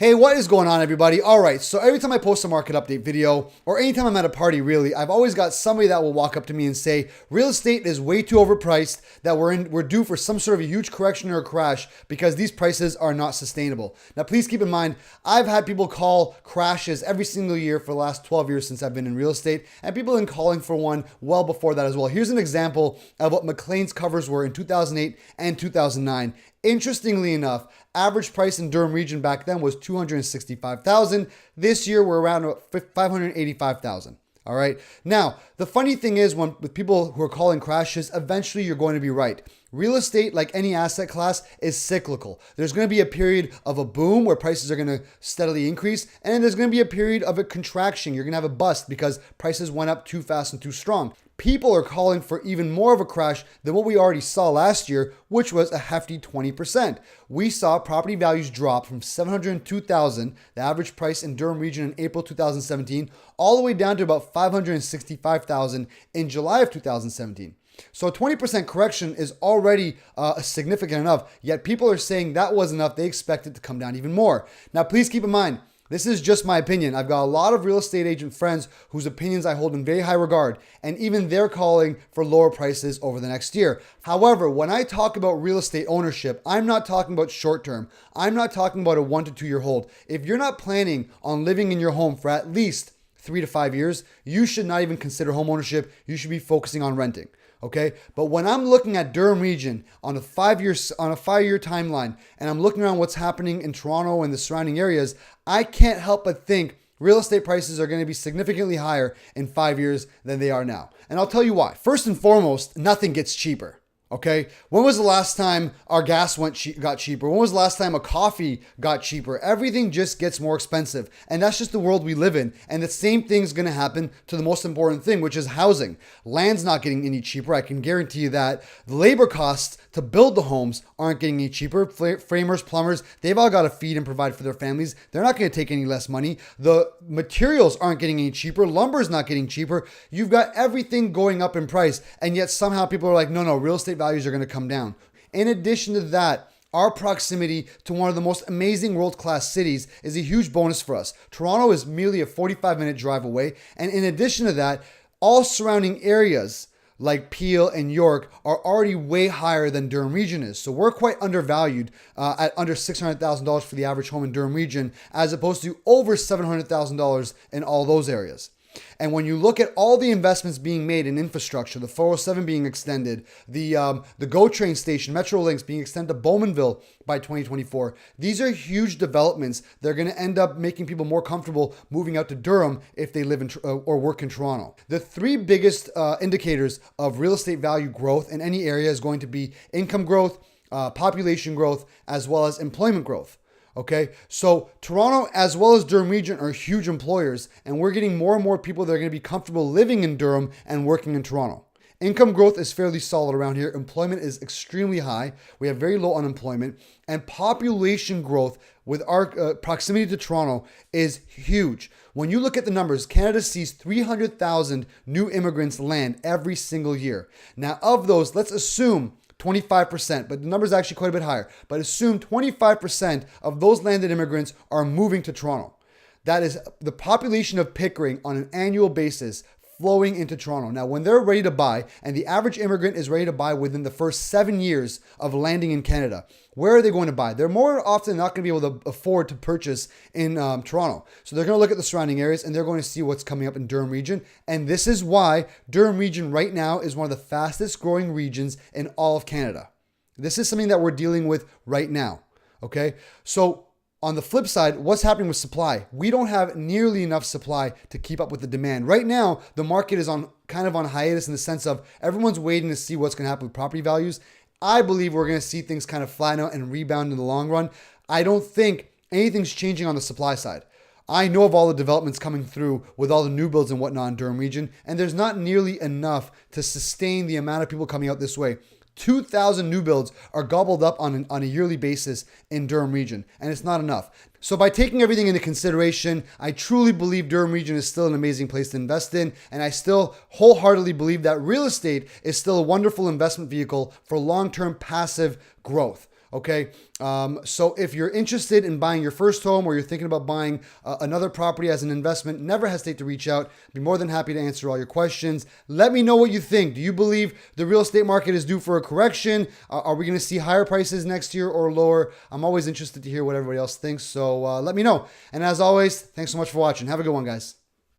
Hey, what is going on, everybody? All right, so every time I post a market update video, or anytime I'm at a party, really, I've always got somebody that will walk up to me and say, real estate is way too overpriced, that we're due for some sort of a huge correction or a crash because these prices are not sustainable. Now, please keep in mind, I've had people call crashes every single year for the last 12 years since I've been in real estate, and people have been calling for one well before that as well. Here's an example of what McLean's covers were in 2008 and 2009. Interestingly enough, average price in Durham Region back then was $265,000. This year, we're around $585,000. All right. Now, the funny thing is, with people who are calling crashes, eventually you're going to be right. Real estate, like any asset class, is cyclical. There's going to be a period of a boom where prices are going to steadily increase, and then there's going to be a period of a contraction. You're going to have a bust because prices went up too fast and too strong. People are calling for even more of a crash than what we already saw last year, which was a hefty 20%. We saw property values drop from $702,000, the average price in Durham Region in April 2017, all the way down to about $565,000 in July of 2017. So a 20% correction is already significant enough, yet people are saying that was enough. They expect it to come down even more. Now, please keep in mind, this is just my opinion. I've got a lot of real estate agent friends whose opinions I hold in very high regard, and even they're calling for lower prices over the next year. However, when I talk about real estate ownership, I'm not talking about short term. I'm not talking about a 1 to 2 year hold. If you're not planning on living in your home for at least 3 to 5 years, you should not even consider home ownership. You should be focusing on renting. Okay, but when I'm looking at Durham Region on a 5-year timeline, and I'm looking around what's happening in Toronto and the surrounding areas, I can't help but think real estate prices are going to be significantly higher in 5 years than they are now. And I'll tell you why. First and foremost, nothing gets cheaper. Okay, when was the last time our gas got cheaper? When was the last time a coffee got cheaper? Everything just gets more expensive, and that's just the world we live in. And the same thing's going to happen to the most important thing, which is housing. Land's not getting any cheaper. I can guarantee you that. The labor costs to build the homes aren't getting any cheaper. Framers, plumbers, they've all got to feed and provide for their families. They're not going to take any less money. The materials aren't getting any cheaper. Lumber's not getting cheaper. You've got everything going up in price, and yet somehow people are like, no, real estate values are going to come down. In addition to that, our proximity to one of the most amazing world-class cities is a huge bonus for us. Toronto is merely a 45-minute drive away. And in addition to that, all surrounding areas like Peel and York are already way higher than Durham Region is. So we're quite undervalued at under $600,000 for the average home in Durham Region, as opposed to over $700,000 in all those areas. And when you look at all the investments being made in infrastructure, the 407 being extended, the GO train station, Metrolinx being extended to Bowmanville by 2024, these are huge developments. They're going to end up making people more comfortable moving out to Durham if they live in or work in Toronto. The three biggest indicators of real estate value growth in any area is going to be income growth, population growth, as well as employment growth. Okay, so Toronto as well as Durham Region are huge employers, and we're getting more and more people that are going to be comfortable living in Durham and working in Toronto. Income growth is fairly solid around here. Employment is extremely high. We have very low unemployment, and population growth with our proximity to Toronto is huge. When you look at the numbers, Canada sees 300,000 new immigrants land every single year. Now, of those, let's assume 25%, but the number is actually quite a bit higher. But assume 25% of those landed immigrants are moving to Toronto. That is the population of Pickering on an annual basis flowing into Toronto. Now, when they're ready to buy, and the average immigrant is ready to buy within the first 7 years of landing in Canada, where are they going to buy? They're more often not going to be able to afford to purchase in Toronto. So they're going to look at the surrounding areas, and they're going to see what's coming up in Durham Region. And this is why Durham Region right now is one of the fastest growing regions in all of Canada. This is something that we're dealing with right now. Okay, so on the flip side, what's happening with supply? We don't have nearly enough supply to keep up with the demand. Right now, the market is on hiatus in the sense of everyone's waiting to see what's going to happen with property values. I believe we're going to see things kind of flatten out and rebound in the long run. I don't think anything's changing on the supply side. I know of all the developments coming through with all the new builds and whatnot in Durham Region, and there's not nearly enough to sustain the amount of people coming out this way. 2,000 new builds are gobbled up on a yearly basis in Durham Region, and it's not enough. So by taking everything into consideration, I truly believe Durham Region is still an amazing place to invest in, and I still wholeheartedly believe that real estate is still a wonderful investment vehicle for long-term passive growth. Okay. So if you're interested in buying your first home or you're thinking about buying another property as an investment, never hesitate to reach out. I'd be more than happy to answer all your questions. Let me know what you think. Do you believe the real estate market is due for a correction? Are we going to see higher prices next year or lower? I'm always interested to hear what everybody else thinks. So let me know. And as always, thanks so much for watching. Have a good one, guys.